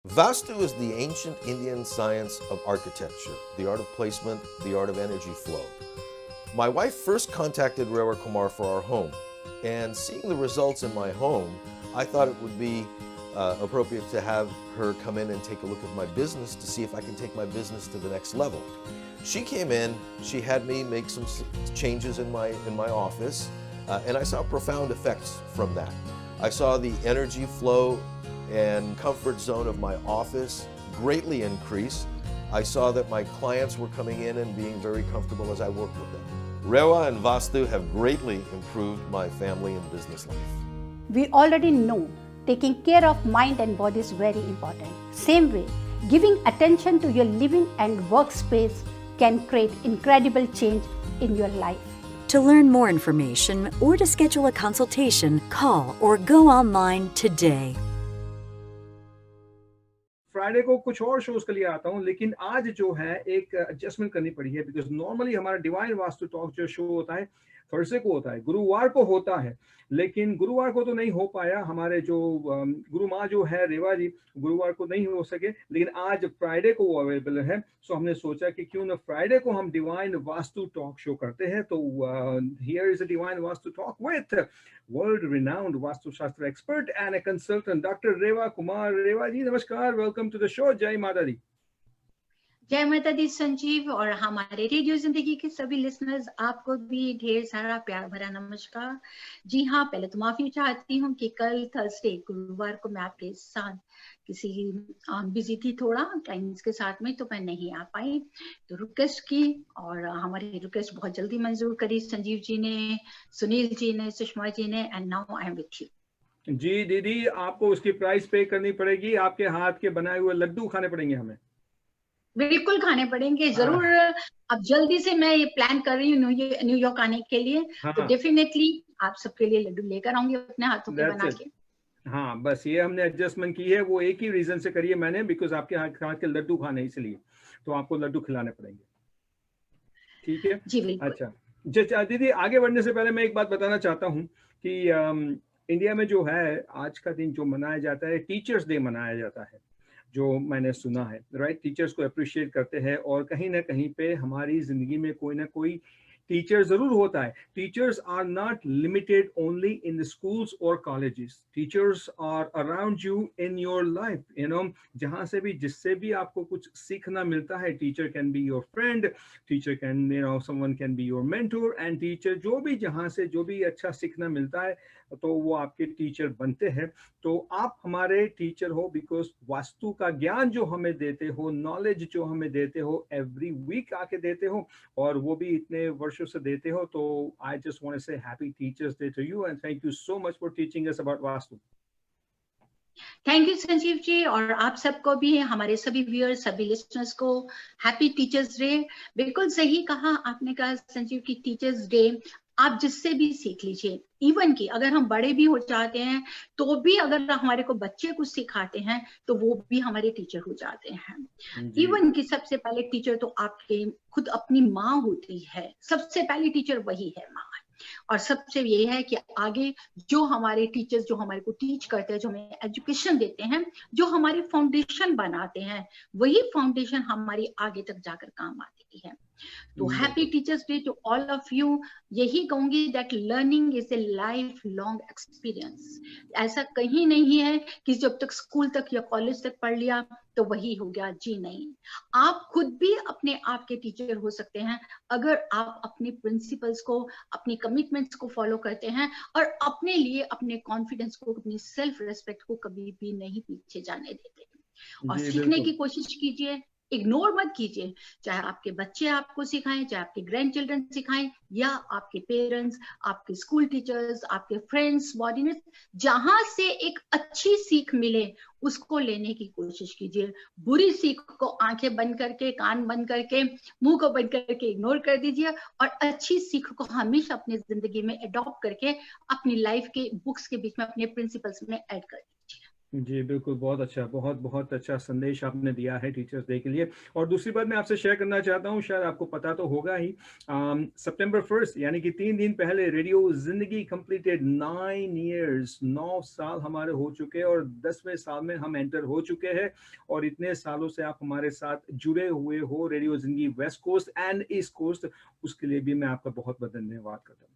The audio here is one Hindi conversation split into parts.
Vastu is the ancient Indian science of architecture, the art of placement, the art of energy flow. My wife first contacted Rewa Kumar for our home, and seeing the results in my home, I thought it would be appropriate to have her come in and take a look at my business to see if I can take my business to the next level. She came in, she had me make some changes in my office, and I saw profound effects from that. I saw the energy flow and comfort zone of my office greatly increase. I saw that my clients were coming in and being very comfortable as I worked with them. Rewa and Vastu have greatly improved my family and business life. We already know taking care of mind and body is very important. Same way, giving attention to your living and workspace can create incredible change in your life. To learn more information or to schedule a consultation, call or go online today. Friday को कुछ और शोज के लिए आता हूँ, लेकिन आज जो है एक एडजस्टमेंट करनी पड़ी है बिकॉज नॉर्मली हमारा डिवाइन वास्तु टॉक जो शो होता है थर्सडे को होता है, गुरुवार को होता है, लेकिन गुरुवार को तो नहीं हो पाया। हमारे जो गुरु माँ जो है रेवा जी, गुरुवार को नहीं हो सके, लेकिन आज फ्राइडे को वो अवेलेबल है। सो हमने सोचा कि क्यों ना फ्राइडे को हम डिवाइन वास्तु टॉक शो करते हैं। तो here is a divine Vastu talk with world renowned Vastu Shastra expert and a consultant doctor Reva Kumar. Reva ji नमस्कार, वेलकम टू द शो। जय माता दी। जय माता दी संजीव, और हमारे रेडियो जिंदगी के सभी लिसनर्स, आपको भी ढेर सारा प्यार भरा नमस्कार। जी हाँ, पहले तो माफी चाहती हूँ कि कल थर्सडे गुरुवार को मैं आपके साथ किसी बिजी थी थोड़ा क्लाइंट्स के साथ में, तो मैं नहीं आ पाई। तो रिक्वेस्ट की और हमारी रिक्वेस्ट बहुत जल्दी मंजूर करी संजीव जी ने, सुनील जी ने, सुषमा जी ने, and now I am with you. जी दीदी, आपको उसकी प्राइस पे करनी पड़ेगी, आपके हाथ के बनाए हुए लड्डू खाने पड़ेंगे हमें। बिल्कुल खाने पड़ेंगे जरूर। अब जल्दी से मैं ये प्लान कर रही हूँ न्यूयॉर्क आने के लिए। तो डेफिनेटली आप सबके लिए लड्डू लेकर आऊंगी अपने हाथों के बना के। हाँ, बस ये हमने एडजस्टमेंट की है, वो एक ही रीजन से करी है मैंने, बिकॉज आपके हाथ के लड्डू खाने, इसलिए तो आपको लड्डू खिलाने पड़ेंगे। ठीक है जी बिल्कुल। अच्छा दीदी, आगे बढ़ने से पहले मैं एक बात बताना चाहता हूँ कि इंडिया में जो है आज का दिन जो मनाया जाता है, टीचर्स डे मनाया जाता है, जो मैंने सुना है, राइट। टीचर्स को अप्रिशिएट करते हैं और कहीं ना कहीं पे हमारी जिंदगी में कोई ना कोई टीचर जरूर होता है। Teachers are not limited only in the schools और colleges, teachers are around you in your life, you know, जहां से भी जिससे भी आपको कुछ सीखना मिलता है। Teacher can be your friend, teacher can, you know, someone can be your mentor, and teacher जो भी जहां से जो भी अच्छा सीखना मिलता है तो वो आपके टीचर बनते हैं। तो आप हमारे टीचर हो बिकॉज वास्तु का ज्ञान जो हमें देते हो, नॉलेज जो हमें देते हो, एवरी वीक आके देते हो, और वो भी इतने वर्षों से देते हो। तो I just want to say happy teachers day to you and thank you so much for teaching us about Vastu. Thank you Sanjeev ji, और आप सबको भी, हमारे सभी व्यूअर्स, सभी लिसनर्स को हैप्पी टीचर्स डे। बिल्कुल सही कहा आपने, कहा संजीव की टीचर्स डे आप जिससे भी सीख लीजिए। इवन कि अगर हम बड़े भी हो जाते हैं तो भी अगर हमारे को बच्चे कुछ सिखाते हैं तो वो भी हमारे टीचर हो जाते हैं। इवन कि सबसे पहले टीचर तो आपके खुद अपनी माँ होती है, सबसे पहले टीचर वही है, माँ। और सबसे ये है कि आगे जो हमारे टीचर्स जो हमारे को टीच करते हैं, जो हमें एजुकेशन देते हैं, जो हमारी फाउंडेशन बनाते हैं, वही फाउंडेशन हमारी आगे तक जाकर काम आती है। तो happy teachers day to all of you. यही कहूंगी that learning is a life long experience. ऐसा कहीं नहीं है कि जब तक स्कूल तक या कॉलेज तक पढ़ लिया तो वही हो गया, जी नहीं। आप खुद भी अपने आप के टीचर हो सकते हैं अगर आप अपने प्रिंसिपल्स को, अपनी कमिटमेंट्स को फॉलो करते हैं और अपने लिए अपने कॉन्फिडेंस को, अपनी सेल्फ रेस्पेक्ट को कभी भी नहीं पीछे जाने देते। और सीखने की कोशिश कीजिए, इग्नोर मत कीजिए। चाहे आपके बच्चे आपको सिखाएं, चाहे आपके ग्रैंड चिल्ड्रन सिखाएं, या आपके पेरेंट्स, आपके स्कूल टीचर्स, आपके फ्रेंड्स, बॉडीनेट, जहां से एक अच्छी सीख मिले उसको लेने की कोशिश कीजिए। बुरी सीख को आंखें बंद करके, कान बंद करके, मुंह को बंद करके इग्नोर कर दीजिए, और अच्छी सीख को हमेशा अपनी जिंदगी में अडॉप्ट करके अपनी लाइफ के बुक्स के बीच में, अपने प्रिंसिपल्स में ऐड कर दीजिए। जी, बिल्कुल, बहुत अच्छा, बहुत बहुत अच्छा संदेश आपने दिया है टीचर्स डे के लिए। और दूसरी बात मैं आपसे शेयर करना चाहता हूँ, शायद आपको पता तो होगा ही, सितंबर 1 यानी कि 3 दिन पहले रेडियो ज़िंदगी कंप्लीटेड 9 इयर्स, 9 साल हमारे हो चुके हैं और 10वें साल में हम एंटर हो चुके हैं। और इतने सालों से आप हमारे साथ जुड़े हुए हो, रेडियो ज़िंदगी west coast and east coast, उसके लिए भी मैं आपका बहुत-बहुत धन्यवाद करता हूँ।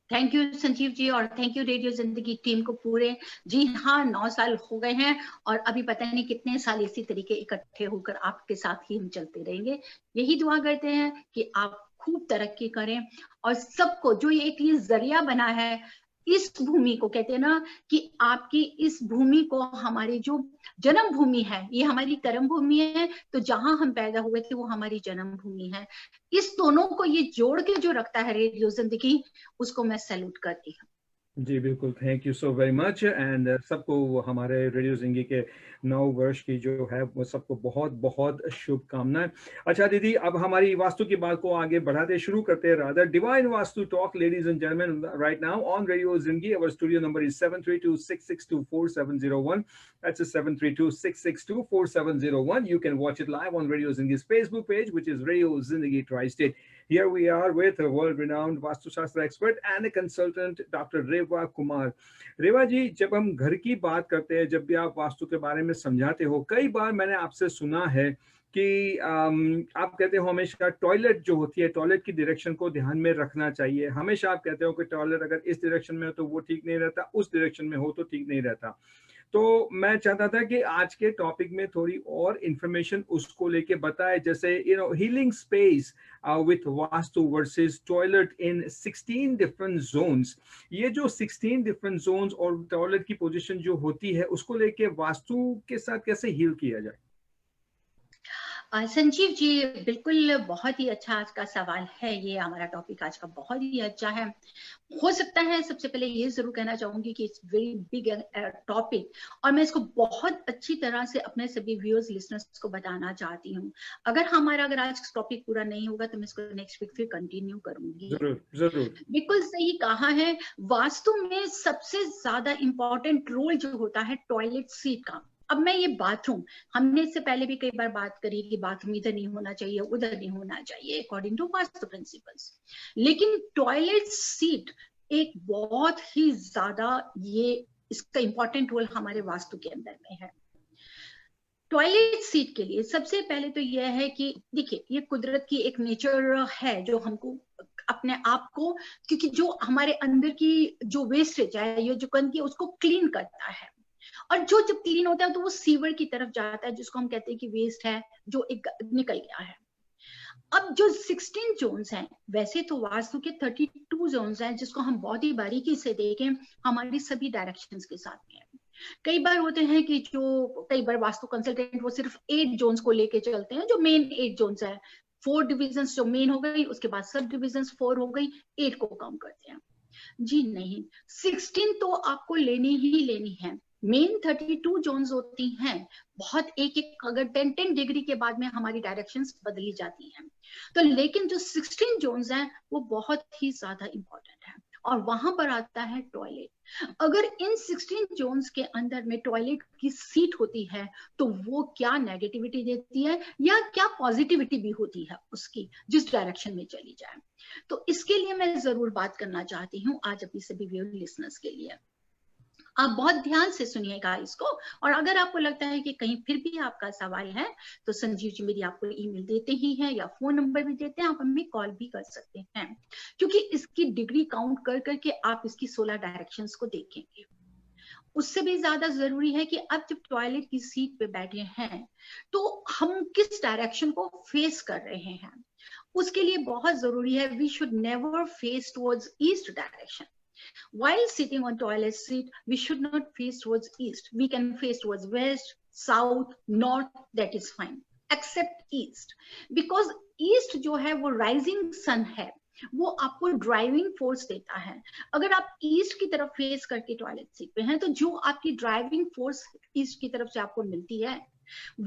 थैंक यू संजीव जी, और थैंक यू रेडियो जिंदगी टीम को पूरे। जी हाँ, 9 साल हो गए हैं और अभी पता नहीं कितने साल इसी तरीके इकट्ठे होकर आपके साथ ही हम चलते रहेंगे। यही दुआ करते हैं कि आप खूब तरक्की करें और सबको जो ये एक ये जरिया बना है, इस भूमि को कहते हैं ना कि आपकी इस भूमि को, हमारी जो जन्म भूमि है, ये हमारी कर्म भूमि है, तो जहां हम पैदा हुए थे वो हमारी जन्म भूमि है। इस दोनों को ये जोड़ के जो रखता है रेडियो जिंदगी, उसको मैं सैल्यूट करती हूँ। जी, बिल्कुल, thank you so very much. And सबको हमारे रेडियो ज़िंदगी के 9 वर्ष की जो है वो सबको बहुत-बहुत शुभकामनाएँ। अच्छा दीदी, अब हमारी वास्तु की बात को आगे बढ़ाते शुरू करते हैं। Rather divine Vastu talk, ladies and gentleman, right now on radio Zindagi. Our studio number is 7326624701। That's 7326624701. You can watch it live on Radio Zindigi's Facebook page, which is Radio Zindagi Tri-State. Here we are with a world-renowned Vastu Shastra expert and a consultant, Dr. रेवा कुमार। रेवा जी, जब हम घर की बात करते हैं, जब भी आप वास्तु के बारे में समझाते हो, कई बार मैंने आपसे सुना है कि आप कहते हो हमेशा टॉयलेट जो होती है, टॉयलेट की डायरेक्शन को ध्यान में रखना चाहिए। हमेशा आप कहते हो कि टॉयलेट अगर इस डायरेक्शन में हो तो वो ठीक नहीं रहता, उस डायरेक्शन में हो तो ठीक नहीं रहता। तो मैं चाहता था कि आज के टॉपिक में थोड़ी और इंफॉर्मेशन उसको लेके बताए, जैसे healing space with vastu versus toilet in 16 different zones. ये जो 16 डिफरेंट जोन्स और टॉयलेट की पोजीशन जो होती है, उसको लेके वास्तु के साथ कैसे हील किया जाए? संजीव जी, बिल्कुल बहुत ही अच्छा आज का सवाल है। ये हमारा टॉपिक आज का बहुत ही अच्छा है। हो सकता है, सबसे पहले ये जरूर कहना चाहूंगी कि इट्स वेरी बिग टॉपिक और मैं इसको बहुत अच्छी तरह से अपने सभी व्यूअर्स लिसनर्स को बताना चाहती हूँ। अगर आज टॉपिक पूरा नहीं होगा तो मैं इसको नेक्स्ट वीक फिर कंटिन्यू करूंगी। जरूर जरूर। बिल्कुल सही कहा है। वास्तु में सबसे ज्यादा इंपॉर्टेंट रोल जो होता है टॉयलेट सीट का। अब मैं ये बाथरूम, हमने इससे पहले भी कई बार बात करी कि बाथरूम इधर नहीं होना चाहिए, उधर नहीं होना चाहिए अकॉर्डिंग टू वास्तु प्रिंसिपल्स, लेकिन टॉयलेट सीट एक बहुत ही ज्यादा ये इसका इंपॉर्टेंट रोल हमारे वास्तु के अंदर में है। टॉयलेट सीट के लिए सबसे पहले तो यह है कि देखिए, ये कुदरत की एक नेचर है जो हमको अपने आप को, क्योंकि जो हमारे अंदर की जो वेस्टेज है, ये जो गंदगी है, उसको क्लीन करता है। और जो जब क्लीन होता है तो वो सीवर की तरफ जाता है, जिसको हम कहते हैं कि वेस्ट है जो एक निकल गया है। अब जो 16 जोन्स हैं, वैसे तो वास्तु के 32 जोन्स हैं, जिसको हम बहुत ही बारीकी से देखें हमारी सभी डायरेक्शंस के साथ में। कई बार होते हैं कि जो कई बार वास्तु कंसल्टेंट वो सिर्फ 8 जोन्स को लेके चलते हैं, जो मेन 8 जोन्स है। 4 डिविजन्स जो मेन हो गई, उसके बाद सब डिविजन्स 4 हो गई, 8 को कम करते हैं। जी नहीं, 16 तो आपको लेनी ही लेनी है। मेन 32 जोन्स होती हैं, बहुत एक अगर 10 डिग्री के बाद में हमारी डायरेक्शंस बदली जाती हैं, तो लेकिन जो 16 जोन्स हैं वो बहुत ही ज्यादा इंपॉर्टेंट है। और वहां पर आता है टॉयलेट। अगर इन 16 जोन्स के अंदर में टॉयलेट की सीट होती है तो वो क्या नेगेटिविटी देती है या क्या पॉजिटिविटी भी होती है उसकी, जिस डायरेक्शन में चली जाए। तो इसके लिए मैं जरूर बात करना चाहती हूँ आज अपनी सभी व्यूअर लिसनर्स के लिए। आप बहुत ध्यान से सुनिएगा इसको, और अगर आपको लगता है कि कहीं फिर भी आपका सवाल है तो संजीव जी मेरी आपको ईमेल देते ही हैं या फोन नंबर भी देते हैं, आप हमें कॉल भी कर सकते हैं, क्योंकि इसकी डिग्री काउंट कर करके आप इसकी 16 डायरेक्शंस को देखेंगे। उससे भी ज्यादा जरूरी है कि अब जब टॉयलेट की सीट पे बैठे हैं तो हम किस डायरेक्शन को फेस कर रहे हैं। उसके लिए बहुत जरूरी है, we should never face towards east direction. While sitting on toilet seat, we should not face towards east. We can face towards west, south, north, that is fine. Except east. Because east जो है वो rising sun है, वो आपको ड्राइविंग फोर्स देता है। अगर आप ईस्ट की तरफ फेस करके टॉयलेट सीट पे हैं तो जो आपकी ड्राइविंग फोर्स ईस्ट की तरफ से आपको मिलती है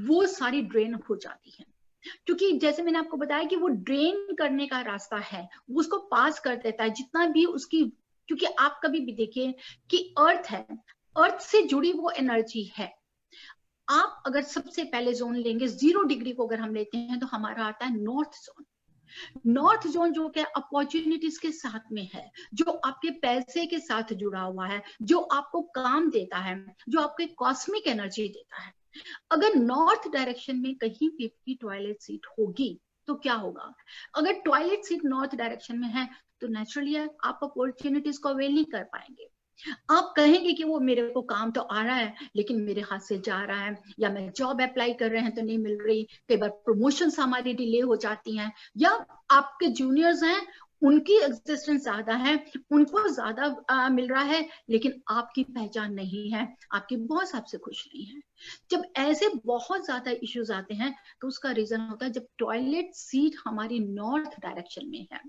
वो सारी ड्रेन हो जाती है, क्योंकि जैसे मैंने आपको बताया कि वो ड्रेन करने का रास्ता है, वो उसको पास कर देता है जितना भी उसकी, क्योंकि आप कभी भी देखिए कि अर्थ है, अर्थ से जुड़ी वो एनर्जी है। आप अगर सबसे पहले जोन लेंगे 0 डिग्री को अगर हम लेते हैं तो हमारा आता है नॉर्थ जोन। नॉर्थ जोन जो कि अपॉर्चुनिटीज के साथ में है, जो आपके पैसे के साथ जुड़ा हुआ है, जो आपको काम देता है, जो आपको कॉस्मिक एनर्जी देता है। अगर नॉर्थ डायरेक्शन में कहीं पे भी टॉयलेट सीट होगी तो क्या होगा? अगर टॉयलेट सीट नॉर्थ डायरेक्शन में है तो नेचुरली आप अपॉर्चुनिटीज को अवेल नहीं कर पाएंगे। आप कहेंगे कि वो मेरे को काम तो आ रहा है लेकिन मेरे हाथ से जा रहा है, या मैं जॉब अप्लाई कर रहे हैं तो नहीं मिल रही, कई बार प्रमोशंस हमारी डिले हो जाती हैं, या आपके जूनियर्स हैं उनकी एग्जिस्टेंस ज्यादा है, उनको ज्यादा मिल रहा है लेकिन आपकी पहचान नहीं है, आपकी बॉस आपसे खुश नहीं है। जब ऐसे बहुत ज्यादा इश्यूज आते हैं तो उसका रीजन होता है जब टॉयलेट सीट हमारी नॉर्थ डायरेक्शन में है।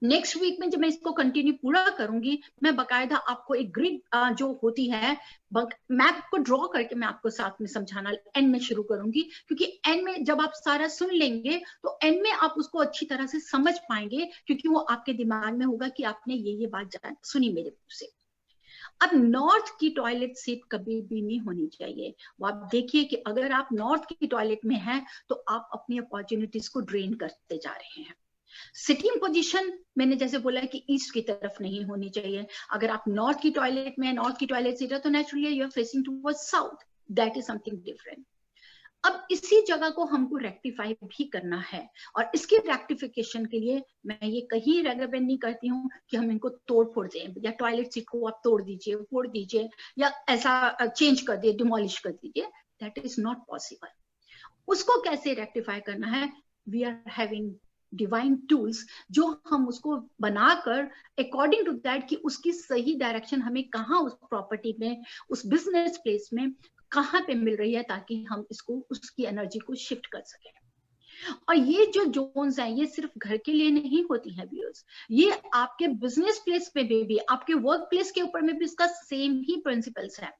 नेक्स्ट वीक में जब मैं इसको कंटिन्यू पूरा करूंगी, मैं बकायदा आपको एक ग्रिड जो होती है मैप को ड्रॉ करके मैं आपको साथ में समझाना एंड में शुरू करूंगी, क्योंकि एंड में जब आप सारा सुन लेंगे तो एंड में आप उसको अच्छी तरह से समझ पाएंगे, क्योंकि वो आपके दिमाग में होगा कि आपने ये बात सुनी मेरे मुंह से। अब नॉर्थ की टॉयलेट सीट कभी भी नहीं होनी चाहिए। वो आप देखिए कि अगर आप नॉर्थ की टॉयलेट में हैं तो आप अपनी अपॉर्चुनिटीज को ड्रेन करते जा रहे हैं। सिटिंग पोजीशन मैंने जैसे बोला है कि ईस्ट की तरफ नहीं होनी चाहिए। अगर आप नॉर्थ की टॉयलेट में, नॉर्थ की टॉयलेट सीट है तो naturally you are facing towards south, that is something different. अब इसी जगह को हमको रेक्टिफाई भी करना है, और इसके रेक्टिफिकेशन के लिए मैं ये कहीं रेकमेंड नहीं करती हूँ कि हम इनको तोड़ फोड़ दें, या टॉयलेट सीट को आप तोड़ दीजिए, फोड़ दीजिए, या ऐसा चेंज कर दिए, डिमोलिश कर दीजिए। That is not possible. उसको कैसे रेक्टिफाई करना है? We are having divine tools जो हम उसको बनाकर अकॉर्डिंग टू दैट कि उसकी सही डायरेक्शन हमें कहाँ उस प्रॉपर्टी में, उस बिजनेस प्लेस में कहाँ पे मिल रही है, ताकि हम इसको उसकी एनर्जी को शिफ्ट कर सकें। और ये जो जोन्स हैं ये सिर्फ घर के लिए नहीं होती हैं व्यूअर्स, ये आपके बिजनेस प्लेस पे भी, आपके वर्क प्लेस के ऊपर में भी इसका सेम ही प्रिंसिपल्स है।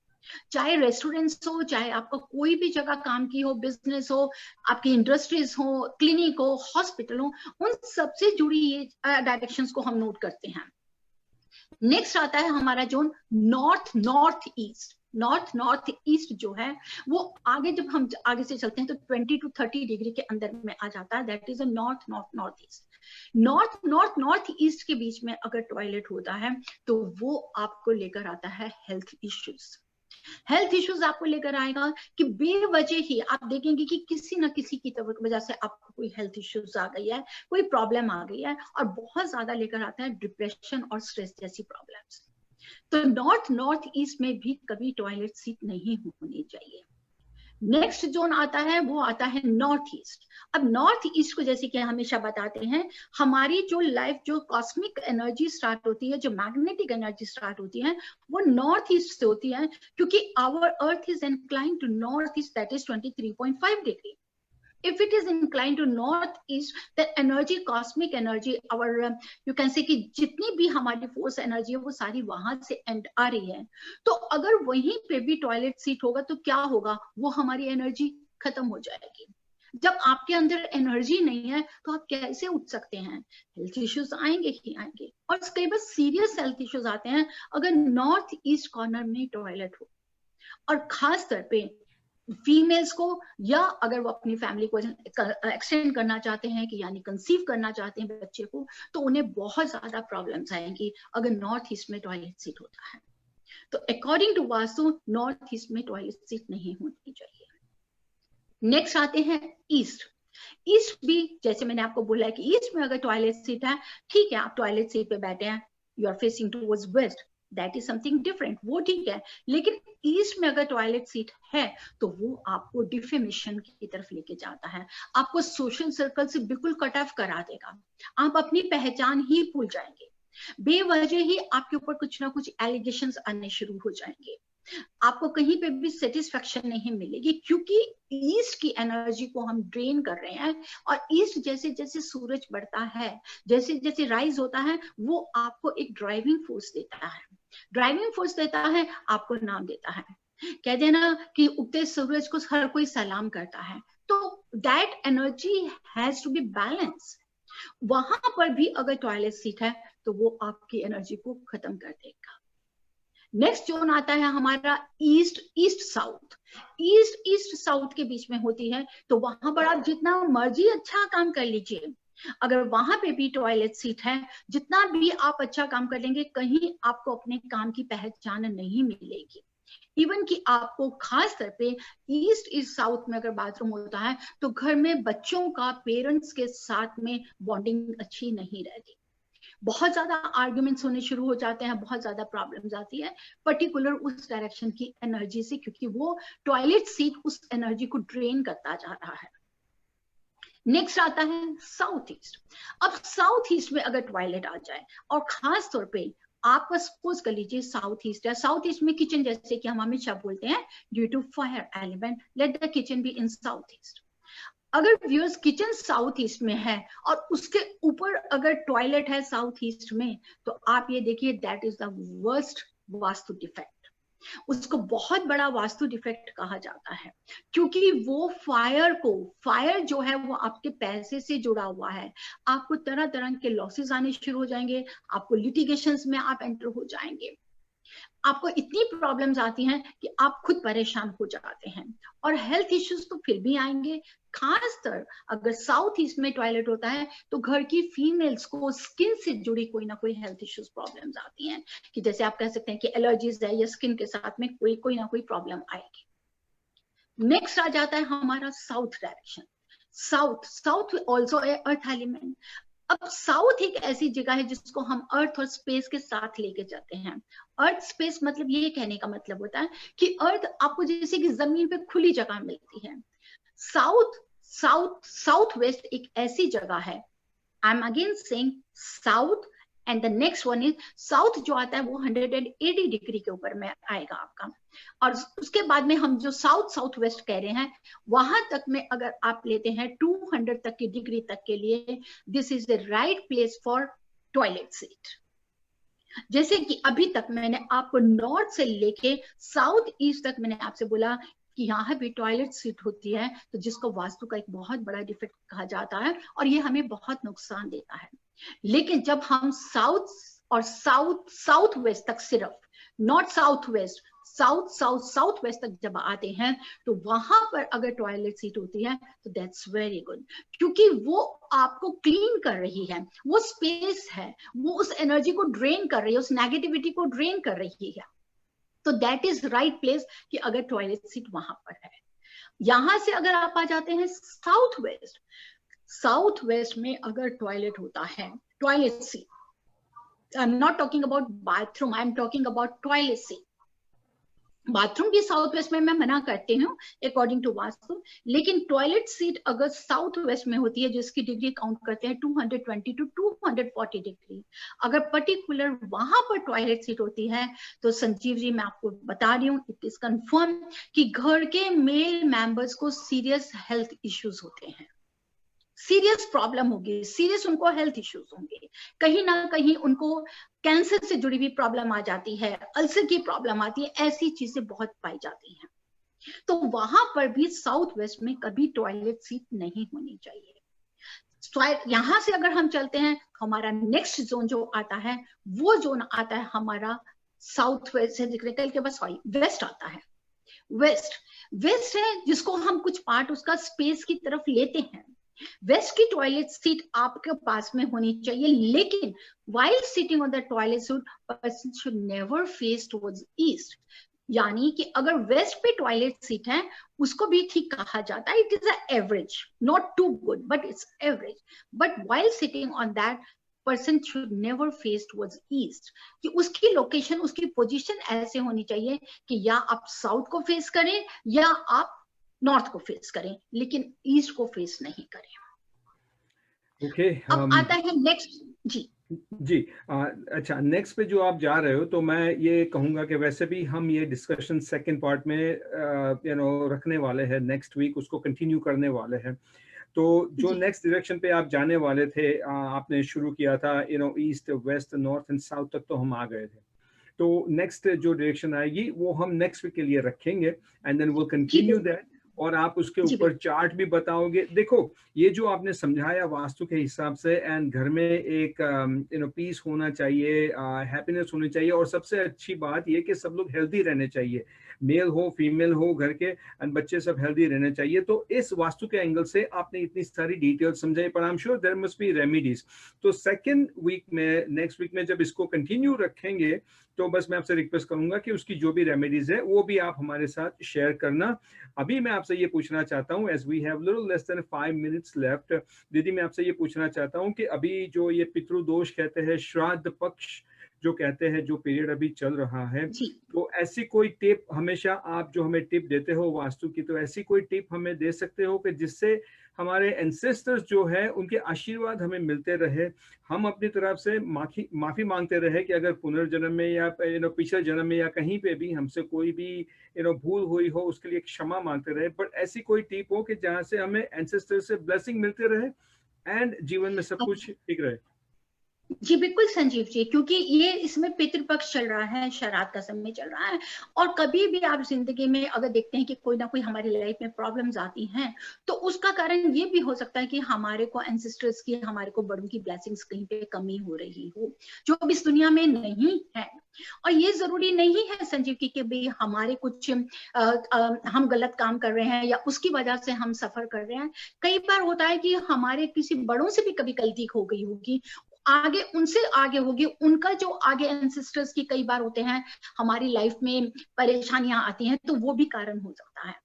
चाहे रेस्टोरेंट्स हो, चाहे आपका कोई भी जगह काम की हो, बिजनेस हो, आपकी इंडस्ट्रीज हो, क्लिनिक हो, हॉस्पिटल हो, उन सबसे जुड़ी ये डायरेक्शंस को हम नोट करते हैं। नेक्स्ट आता है हमारा zone north north east. North east जो है वो आगे जब हम आगे से चलते हैं तो 20 to 30 डिग्री के अंदर में आ जाता है। That is a north east. North east के बीच में अगर टॉयलेट होता है तो वो आपको लेकर आता है हेल्थ इश्यूज। हेल्थ इश्यूज आपको लेकर आएगा कि बेवजह ही आप देखेंगे कि किसी ना किसी की वजह से आपको कोई हेल्थ इश्यूज आ गई है, कोई प्रॉब्लम आ गई है, और बहुत ज्यादा लेकर आता है डिप्रेशन और स्ट्रेस जैसी प्रॉब्लम्स। तो नॉर्थ ईस्ट में भी कभी टॉयलेट सीट नहीं होनी चाहिए। नेक्स्ट जोन आता है वो आता है नॉर्थ ईस्ट। अब नॉर्थ ईस्ट को जैसे कि हमेशा बताते हैं, हमारी जो लाइफ, जो कॉस्मिक एनर्जी स्टार्ट होती है, जो मैग्नेटिक एनर्जी स्टार्ट होती है, वो नॉर्थ ईस्ट से होती है, क्योंकि our earth is inclined to north east, that is 23.5 degree. If it is inclined to northeast, the energy, cosmic energy, our you can say कि जितनी भी हमारी फोर्स एनर्जी है वो सारी वहां से एंड आ रही है। तो अगर वहीं पे भी टॉयलेट सीट होगा तो क्या होगा? वो हमारी एनर्जी खत्म हो जाएगी। जब आपके अंदर एनर्जी नहीं है तो आप कैसे उठ सकते हैं? हेल्थ इश्यूज आएंगे ही आएंगे, और कई बार सीरियस हेल्थ इश्यूज आते हैं अगर नॉर्थ ईस्ट कॉर्नर में टॉयलेट हो। और खास तौर पे फीमेल्स को, या अगर वो अपनी फैमिली को एक्सटेंड करना चाहते हैं कि यानी कंसीव करना चाहते हैं बच्चे को, तो उन्हें बहुत ज्यादा प्रॉब्लम्स आएंगी अगर नॉर्थ ईस्ट में टॉयलेट सीट होता है। तो according to Vastu north east में टॉयलेट सीट नहीं होनी चाहिए। नेक्स्ट आते हैं ईस्ट। ईस्ट भी जैसे मैंने आपको बोला है कि ईस्ट में अगर टॉयलेट सीट है, ठीक है, आप टॉयलेट सीट पे बैठे हैं, you are facing towards west, that is something different, वो ठीक है। लेकिन ईस्ट में अगर टॉयलेट सीट है तो वो आपको डिफेमेशन की तरफ लेके जाता है, आपको सोशल सर्कल से बिल्कुल कट ऑफ करा देगा, आप अपनी पहचान ही भूल जाएंगे, बेवजह ही आपके ऊपर कुछ ना कुछ एलिगेशंस आने शुरू हो जाएंगे, आपको कहीं पे भी सेटिस्फेक्शन नहीं मिलेगी, क्योंकि ईस्ट की एनर्जी को हम ड्रेन कर रहे हैं। और ईस्ट जैसे जैसे सूरज बढ़ता है, जैसे जैसे राइज होता है, वो आपको एक ड्राइविंग फोर्स देता है, ड्राइविंग फोर्स देता है, आपको नाम देता है। कहते हैं ना कि उगते सूरज को हर कोई सलाम करता है, तो that energy has to be balance. वहां पर भी अगर टॉयलेट सीट है तो वो आपकी एनर्जी को खत्म कर देगा। नेक्स्ट जोन आता है हमारा east east south. East east south के बीच में होती है, तो वहां पर आप जितना मर्जी अच्छा काम कर लीजिए, अगर वहां पे भी टॉयलेट सीट है, जितना भी आप अच्छा काम कर लेंगे, कहीं आपको अपने काम की पहचान नहीं मिलेगी। इवन कि आपको खास तौर पे ईस्ट ईस्ट साउथ में अगर बाथरूम होता है तो घर में बच्चों का पेरेंट्स के साथ में बॉन्डिंग अच्छी नहीं रहती, बहुत ज्यादा आर्ग्यूमेंट्स होने शुरू हो जाते हैं, बहुत ज्यादा प्रॉब्लम्स आती है, पर्टिकुलर उस डायरेक्शन की एनर्जी से, क्योंकि वो टॉयलेट सीट उस एनर्जी को ड्रेन करता जा रहा है। नेक्स्ट आता है साउथ ईस्ट। अब साउथ ईस्ट में अगर टॉयलेट आ जाए, और खास तौर पे आप सपोज कर लीजिए साउथ ईस्ट है, साउथ ईस्ट में किचन, जैसे कि हम हमेशा बोलते हैं due to fire element let the kitchen be in south east. अगर व्यूअर्स किचन साउथ ईस्ट में है और उसके ऊपर अगर टॉयलेट है साउथ ईस्ट में, तो आप ये देखिए that is the worst vastu defect. उसको बहुत बड़ा वास्तु डिफेक्ट कहा जाता है, क्योंकि वो फायर जो है वो आपके पैसे से जुड़ा हुआ है, आपको तरह तरह के लॉसेस आने शुरू हो जाएंगे, आपको लिटिगेशंस में आप एंटर हो जाएंगे, आपको इतनी प्रॉब्लम्स आती हैं कि आप खुद परेशान हो जाते हैं, और हेल्थ इश्यूज तो फिर भी आएंगे। खासकर अगर साउथ ईस्ट में टॉयलेट होता है तो घर की फीमेल्स को स्किन से जुड़ी कोई ना कोई हेल्थ इश्यूज प्रॉब्लम्स आती हैं, कि जैसे आप कह सकते हैं कि एलर्जीज है या स्किन के साथ में कोई ना कोई प्रॉब्लम आएगी। नेक्स्ट आ जाता है हमारा south direction. South also a earth element. अब साउथ एक ऐसी जगह है जिसको हम अर्थ और स्पेस के साथ लेके जाते हैं। अर्थ स्पेस मतलब ये कहने का मतलब होता है कि अर्थ आपको जैसे कि जमीन पे खुली जगह मिलती है, साउथ वेस्ट एक ऐसी जगह है। I am again saying south, and the next one is south जो आता है वो 180 डिग्री के ऊपर में आएगा आपका, और उसके बाद में हम जो साउथ वेस्ट कह रहे हैं वहां तक में अगर आप लेते हैं 200 तक की डिग्री तक के लिए, this is the right place for toilet seat. जैसे कि अभी तक मैंने आपको नॉर्थ से लेके साउथ ईस्ट तक मैंने आपसे बोला कि यहाँ भी टॉयलेट सीट होती है, तो जिसको वास्तु का एक बहुत बड़ा डिफेक्ट कहा जाता है और ये हमें बहुत नुकसान देता है। लेकिन जब हम साउथ वेस्ट तक, सिर्फ not south west, south west तक जब आते हैं, तो वहां पर अगर टॉयलेट सीट होती है तो दैट्स वेरी गुड, क्योंकि वो आपको क्लीन कर रही है, वो स्पेस है, वो उस एनर्जी को ड्रेन कर रही है, उस नेगेटिविटी को ड्रेन कर रही है। तो दैट इज राइट प्लेस कि अगर टॉयलेट सीट वहां पर है। यहां से अगर आप आ जाते हैं साउथ वेस्ट में अगर टॉयलेट होता है, toilet seat, I am not talking about bathroom, I am talking about toilet seat. Bathroom भी साउथ वेस्ट में मैं मना करती हूँ अकॉर्डिंग टू वास्तु, लेकिन टॉयलेट सीट अगर साउथ वेस्ट में होती है जिसकी डिग्री काउंट करते हैं 220 टू 240 डिग्री, अगर पर्टिकुलर वहां पर टॉयलेट सीट होती है, तो संजीव जी मैं आपको बता रही हूँ, इट इज कंफर्म कि घर के मेल मेंबर्स को सीरियस हेल्थ इश्यूज होते हैं, सीरियस प्रॉब्लम होगी, सीरियस उनको हेल्थ इश्यूज होंगे, कहीं ना कहीं उनको कैंसर से जुड़ी हुई प्रॉब्लम आ जाती है, अल्सर की प्रॉब्लम आती है, ऐसी चीजें बहुत पाई जाती हैं। तो वहां पर भी साउथ वेस्ट में कभी टॉयलेट सीट नहीं होनी चाहिए। यहां से अगर हम चलते हैं, हमारा नेक्स्ट जोन जो आता है वो जोन आता है हमारा साउथ वेस्ट से निकल के बस वेस्ट आता है। वेस्ट है जिसको हम कुछ पार्ट उसका स्पेस की तरफ लेते हैं। वेस्ट की टॉयलेट सीट आपके पास में होनी चाहिए, लेकिन while sitting on the toilet seat, person should never face towards east। यानी कि अगर वेस्ट पे टॉयलेट सीट है उसको भी ठीक कहा जाता है, it is average, not too good but it's average, but while sitting on that person should never face towards east, कि उसकी लोकेशन, उसकी पोजीशन ऐसे होनी चाहिए कि या आप साउथ को फेस करें या आप नॉर्थ को फेस करें, लेकिन ईस्ट को फेस नहीं करें। ओके, अब आता है नेक्स्ट जी। अच्छा, नेक्स्ट पे जो आप जा रहे हो, तो मैं ये कहूंगा कि वैसे भी हम ये डिस्कशन सेकंड पार्ट में रखने वाले हैं, नेक्स्ट वीक उसको कंटिन्यू करने वाले हैं। तो जो नेक्स्ट डायरेक्शन पे आप जाने वाले थे, आपने शुरू किया था east west north and south तक, तो हम आ गए थे। तो नेक्स्ट जो डायरेक्शन आएगी वो हम नेक्स्ट वीक के लिए रखेंगे, and then will continue that. और आप उसके जी, ऊपर चार्ट भी बताओगे। देखो, ये जो आपने समझाया वास्तु के हिसाब से, एंड घर में एक पीस होना चाहिए, हैप्पीनेस होनी चाहिए, और सबसे अच्छी बात ये कि सब लोग हेल्दी रहने चाहिए, मेल हो फीमेल हो घर के, एंड बच्चे सब हेल्दी रहने चाहिए। तो इस वास्तु के एंगल से आपने इतनी सारी डिटेल्स समझाई, पर I am sure there must be remedies. तो सेकंड वीक में, नेक्स्ट वीक में जब इसको कंटिन्यू रखेंगे, तो बस मैं आपसे रिक्वेस्ट करूंगा कि उसकी जो भी रेमेडीज है वो भी आप हमारे साथ शेयर करना। अभी मैं आपसे ये पूछना चाहता हूँ, as we have little less than 5 minutes left, दीदी मैं आपसे ये पूछना चाहता हूँ कि अभी जो ये पितृदोष कहते हैं, श्राद्ध पक्ष जो कहते हैं, जो पीरियड अभी चल रहा है, जी। तो ऐसी कोई टिप, हमेशा आप जो हमें टिप देते हो वास्तु की, तो ऐसी कोई टिप हमें दे सकते हो कि जिससे हमारे एंसेस्टर्स जो है उनके आशीर्वाद हमें मिलते रहे, हम अपनी तरफ से माफी मांगते रहे कि अगर पुनर्जन्म में या पिछले जन्म में या कहीं पे भी हमसे कोई भी भूल हुई हो, उसके लिए क्षमा मांगते रहे। बट ऐसी कोई टिप हो कि जहाँ से हमें एंसेस्टर से ब्लेसिंग मिलते रहे एंड जीवन में सब कुछ ठीक रहे। जी बिल्कुल संजीव जी, क्योंकि ये इसमें पितृपक्ष चल रहा है, श्राद्ध का समय चल रहा है, और कभी भी आप जिंदगी में अगर देखते हैं कि कोई ना कोई हमारी लाइफ में प्रॉब्लम्स आती हैं, तो उसका कारण ये भी हो सकता है कि हमारे को एंसेस्टर्स की, हमारे को बड़ों की ब्लेसिंग्स कहीं पे कमी हो रही हो, जो अब इस दुनिया में नहीं है। और ये जरूरी नहीं है संजीव की कि भाई हमारे कुछ हम गलत काम कर रहे हैं या उसकी वजह से हम सफर कर रहे हैं। कई बार होता है कि हमारे किसी बड़ों से भी कभी गलती हो गई होगी, आगे उनसे आगे होगी, उनका जो आगे एंसेस्टर्स की कई बार होते हैं, हमारी लाइफ में परेशानियां आती हैं, तो वो भी कारण हो सकता है।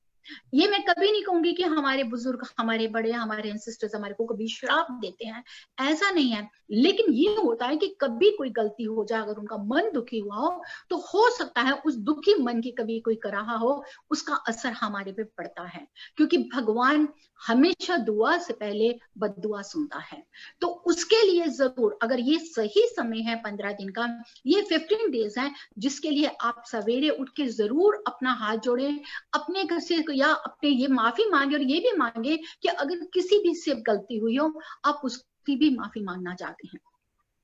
ये मैं कभी नहीं कहूंगी कि हमारे बुजुर्ग, हमारे बड़े, हमारे एंसेस्टर्स हमारे को कभी श्राप देते हैं, ऐसा नहीं है। लेकिन ये होता है कि कभी कोई गलती हो जाए, अगर उनका मन दुखी हुआ हो, तो हो सकता है उस दुखी मन की कभी कोई कराहा हो, उसका असर हमारे पे पड़ता है, क्योंकि भगवान हमेशा दुआ से पहले बद्दुआ सुनता है। तो उसके लिए जरूर, अगर ये सही समय है 15 दिन का, ये 15 डेज है, जिसके लिए आप सवेरे उठ के जरूर अपना हाथ जोड़े, अपने घर से या अपने ये माफी मांगे, और ये भी मांगे कि अगर किसी भी से गलती हुई हो, आप उसकी भी माफी मांगना चाहते हैं।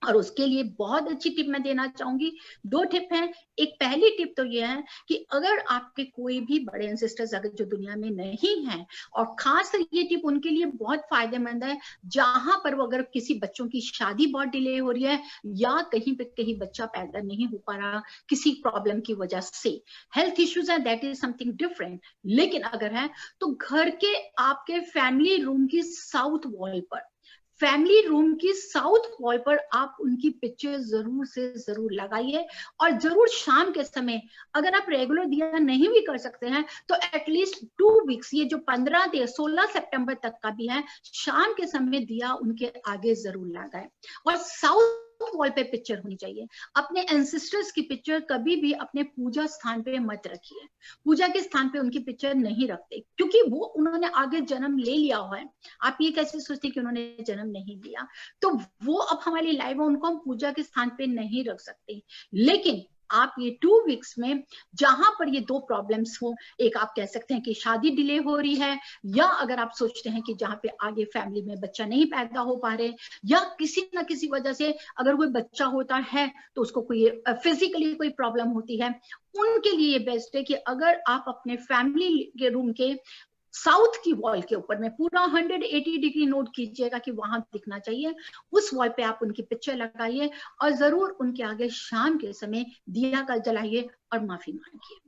और उसके लिए बहुत अच्छी टिप मैं देना चाहूंगी, 2 टिप हैं। एक पहली टिप तो ये है कि अगर आपके कोई भी बड़े एंसेस्टर्स अगर जो दुनिया में नहीं हैं, और खास ये टिप उनके लिए बहुत फायदेमंद है जहां पर वो, अगर किसी बच्चों की शादी बहुत डिले हो रही है, या कहीं पे कहीं बच्चा पैदा नहीं हो पा रहा किसी प्रॉब्लम की वजह से, हेल्थ इश्यूज है, दैट इज समथिंग डिफरेंट। लेकिन अगर है तो घर के आपके फैमिली रूम की साउथ वॉल पर, फैमिली रूम की साउथ वॉल पर आप उनकी पिक्चर जरूर से जरूर लगाइए। और जरूर शाम के समय, अगर आप रेगुलर दिया नहीं भी कर सकते हैं, तो एटलीस्ट 2 वीक्स, ये जो 15 से 16 सितंबर तक का भी है, शाम के समय दिया उनके आगे जरूर लगाए। और साउथ वॉल पे पिक्चर होनी चाहिए। अपने एंसेस्टर्स की पिक्चर कभी भी अपने पूजा स्थान पे मत रखिए, पूजा के स्थान पे उनकी पिक्चर नहीं रखते, क्योंकि वो, उन्होंने आगे जन्म ले लिया हुआ है। आप ये कैसे सोचते कि उन्होंने जन्म नहीं लिया, तो वो अब हमारी लाइफ में, उनको हम पूजा के स्थान पे नहीं रख सकते। लेकिन आप ये 2 वीक्स में जहां पर ये 2 प्रॉब्लम्स हो, एक आप कह सकते हैं कि शादी डिले हो रही है, या अगर आप सोचते हैं कि जहां पे आगे फैमिली में बच्चा नहीं पैदा हो पा रहे, या किसी ना किसी वजह से अगर कोई बच्चा होता है तो उसको कोई फिजिकली कोई प्रॉब्लम होती है, उनके लिए बेस्ट है कि अगर आप अपने फैमिली के रूम के साउथ की वॉल के ऊपर में पूरा 180 डिग्री नोट कीजिएगा कि वहां दिखना चाहिए, उस वॉल पे आप उनकी पिक्चर लगाइए, और जरूर उनके आगे शाम के समय दिया का जलाइए और माफी मांगिए।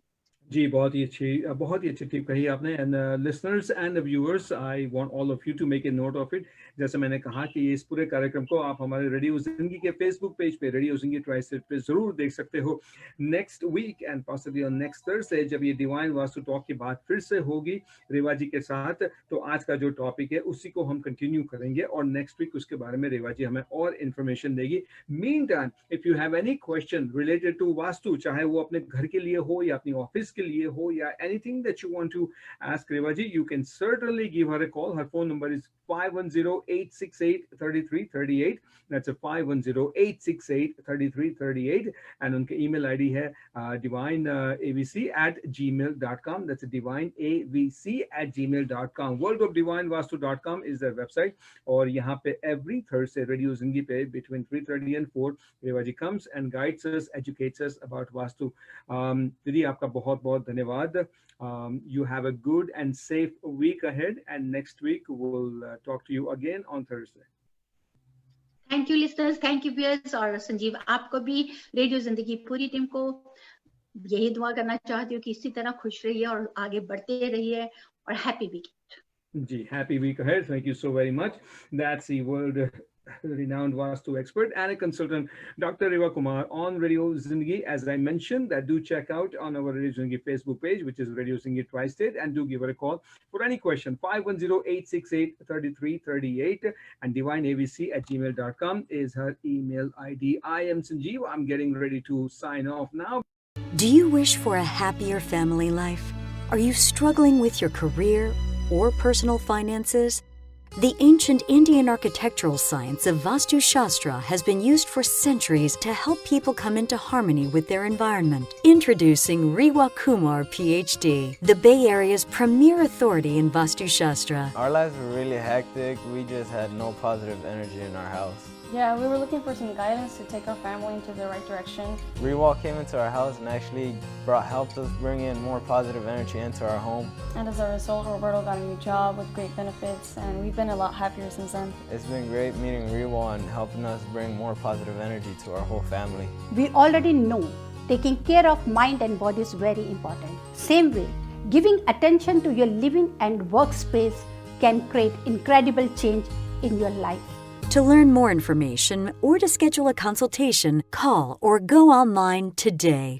जी, बहुत ही अच्छी टिप कही आपने। And listeners and viewers, I want all of you to make a note of it. जैसे मैंने कहा कि इस पूरे कार्यक्रम को आप हमारे रेडियो जिंदगी के फेसबुक पेज पे, रेडियो जिंदगी ट्राइसेट पे जरूर देख सकते हो। Next week and possibly on next Thursday, जब ये डिवाइन वास्तु टॉक की बात फिर से होगी रेवा जी के साथ, तो आज का जो टॉपिक है उसी को हम कंटिन्यू करेंगे, और नेक्स्ट वीक उसके बारे में रेवा जी हमें और इन्फॉर्मेशन देगी। Meantime, if you have any question related to Vastu, चाहे वो अपने घर के लिए हो या अपनी ऑफिस के लिए हो, या anything that you want to ask Reva ji, you can certainly give her a call. Her phone number is 510-868-3338. That's a 510-868-3338. And unke email ID hai divineavc@gmail.com. That's a divineavc@gmail.com. worldofdivinevastu.com is their website. और यहाँ पे every Thursday रेडियो जिंदगी पे between 3:30 and 4 Rewa ji comes and guides us, educates us about vastu. दीदी, आपका बहुत बहुत धन्यवाद. You have a good and safe week ahead, and next week we'll talk to you again on Thursday. Thank you listeners, thank you viewers. और संजीव, आपको भी, रेडियो जिंदगी पूरी टीम को यही दुआ करना चाहती हूँ कि इसी तरह खुश रहिए और आगे बढ़ते रहिए, और happy weekend. Ji, happy week ahead. Thank you so very much. That's the world renowned Vastu expert and a consultant, Dr. Riva Kumar, on Radio Zindagi. As I mentioned, that do check out on our Radio Zindagi Facebook page, which is Radio Zindagi Tri-State, and do give her a call for any question. 510-868-3338, and divineabc@gmail.com is her email ID. I am Sanjeev. I'm getting ready to sign off now. Do you wish for a happier family life? Are you struggling with your career or personal finances? The ancient Indian architectural science of Vastu Shastra has been used for centuries to help people come into harmony with their environment. Introducing Riva Kumar, PhD, the Bay Area's premier authority in Vastu Shastra. Our lives were really hectic. We just had no positive energy in our house. Yeah, we were looking for some guidance to take our family into the right direction. Rewal came into our house and actually helped us bring in more positive energy into our home. And as a result, Roberto got a new job with great benefits, and we've been a lot happier since then. It's been great meeting Rewal and helping us bring more positive energy to our whole family. We already know taking care of mind and body is very important. Same way, giving attention to your living and workspace can create incredible change in your life. To learn more information or to schedule a consultation, call or go online today.